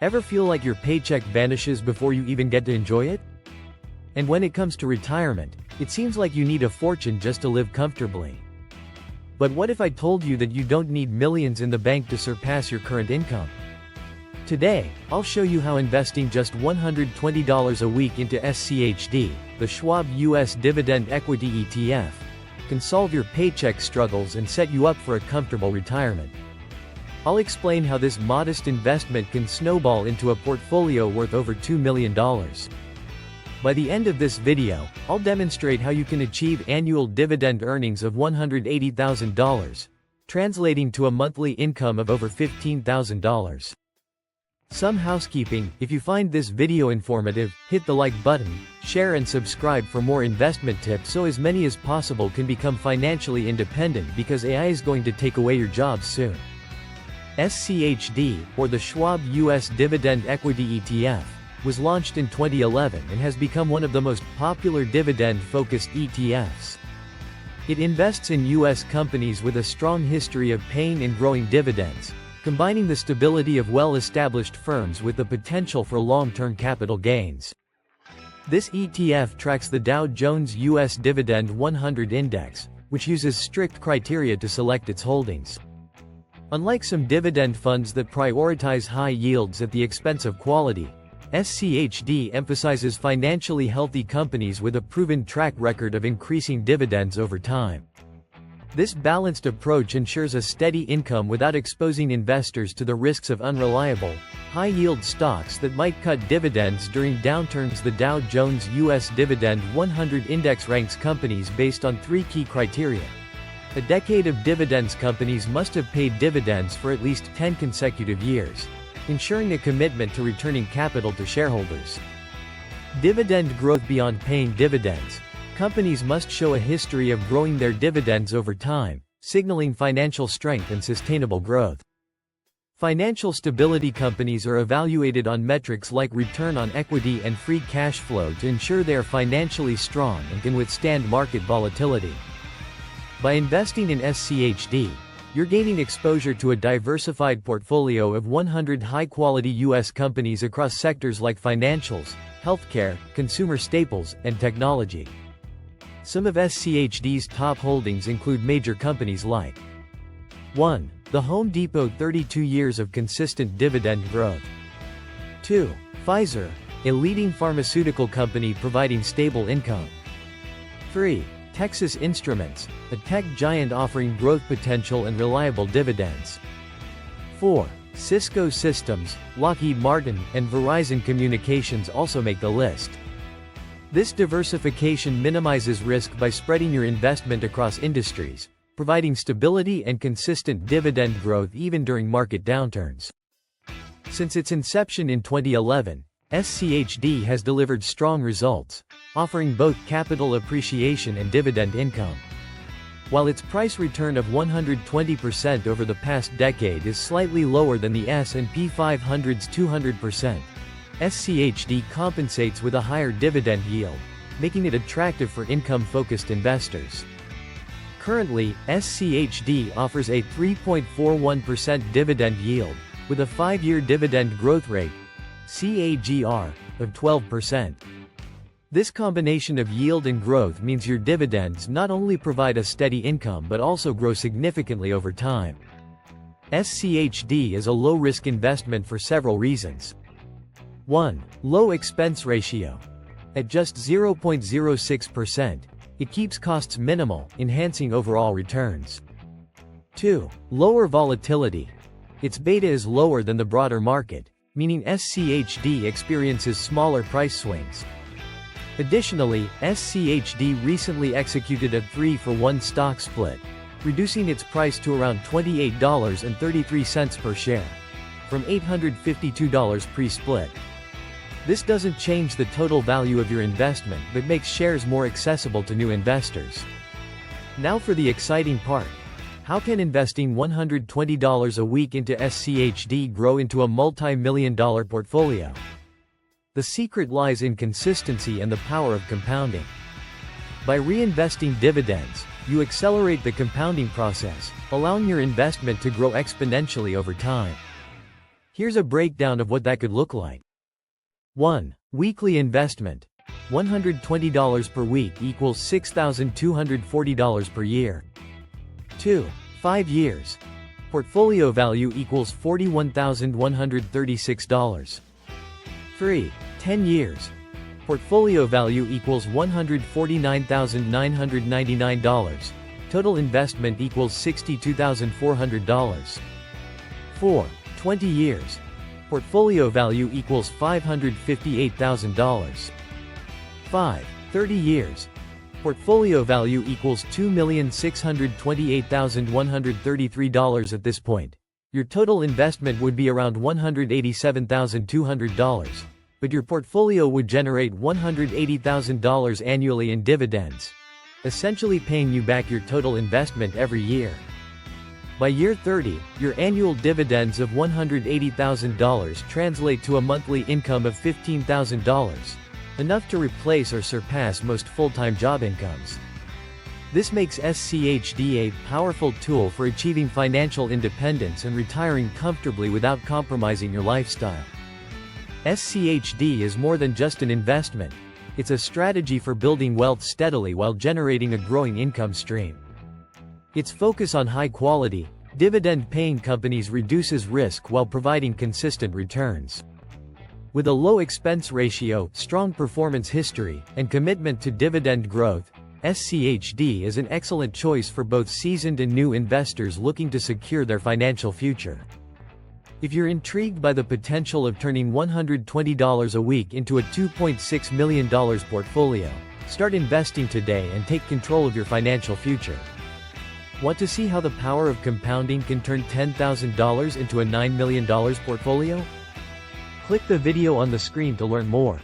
Ever feel like your paycheck vanishes before you even get to enjoy it? And when it comes to retirement, it seems like you need a fortune just to live comfortably. But what if I told you that you don't need millions in the bank to surpass your current income? Today, I'll show you how investing just $120 a week into SCHD, the Schwab US Dividend Equity ETF, can solve your paycheck struggles and set you up for a comfortable retirement. I'll explain how this modest investment can snowball into a portfolio worth over $2 million. By the end of this video, I'll demonstrate how you can achieve annual dividend earnings of $180,000, translating to a monthly income of over $15,000. Some housekeeping: if you find this video informative, hit the like button, share and subscribe for more investment tips so as many as possible can become financially independent, because AI is going to take away your jobs soon. SCHD, or the Schwab US Dividend Equity ETF, was launched in 2011 and has become one of the most popular dividend-focused ETFs. It invests in U.S. companies with a strong history of paying and growing dividends, combining the stability of well-established firms with the potential for long-term capital gains. This ETF tracks the Dow Jones U.S. Dividend 100 Index, which uses strict criteria to select its holdings. Unlike some dividend funds that prioritize high yields at the expense of quality, SCHD emphasizes financially healthy companies with a proven track record of increasing dividends over time. This balanced approach ensures a steady income without exposing investors to the risks of unreliable, high-yield stocks that might cut dividends during downturns. The Dow Jones U.S. Dividend 100 Index ranks companies based on three key criteria. A decade of dividends: companies must have paid dividends for at least 10 consecutive years, ensuring a commitment to returning capital to shareholders. Dividend growth: beyond paying dividends, companies must show a history of growing their dividends over time, signaling financial strength and sustainable growth. Financial stability: companies are evaluated on metrics like return on equity and free cash flow to ensure they are financially strong and can withstand market volatility. By investing in SCHD, you're gaining exposure to a diversified portfolio of 100 high-quality U.S. companies across sectors like financials, healthcare, consumer staples, and technology. Some of SCHD's top holdings include major companies like 1. The Home Depot, 32 years of consistent dividend growth. 2. Pfizer, a leading pharmaceutical company providing stable income. 3. Texas Instruments, a tech giant offering growth potential and reliable dividends. 4. Cisco Systems, Lockheed Martin, and Verizon Communications also make the list. This diversification minimizes risk by spreading your investment across industries, providing stability and consistent dividend growth even during market downturns. Since its inception in 2011, SCHD has delivered strong results, offering both capital appreciation and dividend income. While its price return of 120% over the past decade is slightly lower than the S&P 500's 200%, SCHD compensates with a higher dividend yield, making it attractive for income-focused investors. Currently, SCHD offers a 3.41% dividend yield, with a 5-year dividend growth rate (CAGR) of 12%. This combination of yield and growth means your dividends not only provide a steady income but also grow significantly over time. SCHD is a low-risk investment for several reasons. 1. Low expense ratio. At just 0.06%, it keeps costs minimal, enhancing overall returns. 2. Lower volatility. Its beta is lower than the broader market, meaning SCHD experiences smaller price swings. Additionally, SCHD recently executed a 3-for-1 stock split, reducing its price to around $28.33 per share, from $852 pre-split. This doesn't change the total value of your investment but makes shares more accessible to new investors. Now for the exciting part. How can investing $120 a week into SCHD grow into a multi-million-dollar portfolio? The secret lies in consistency and the power of compounding. By reinvesting dividends, you accelerate the compounding process, allowing your investment to grow exponentially over time. Here's a breakdown of what that could look like. 1. Weekly investment. $120 per week equals $6,240 per year. 2. 5 years. Portfolio value equals $41,136. 3. 10 years. Portfolio value equals $149,999. Total investment equals $62,400. 4. 20 years. Portfolio value equals $558,000. 5. 30 years. Portfolio value equals $2,628,133 at this point. Your total investment would be around $187,200, but your portfolio would generate $180,000 annually in dividends, essentially paying you back your total investment every year. By year 30, your annual dividends of $180,000 translate to a monthly income of $15,000, enough to replace or surpass most full-time job incomes. This makes SCHD a powerful tool for achieving financial independence and retiring comfortably without compromising your lifestyle. SCHD is more than just an investment. It's a strategy for building wealth steadily while generating a growing income stream. Its focus on high-quality, dividend-paying companies reduces risk while providing consistent returns. With a low expense ratio, strong performance history, and commitment to dividend growth, SCHD is an excellent choice for both seasoned and new investors looking to secure their financial future. If you're intrigued by the potential of turning $120 a week into a $2.6 million portfolio, start investing today and take control of your financial future. Want to see how the power of compounding can turn $10,000 into a $9 million portfolio? Click the video on the screen to learn more.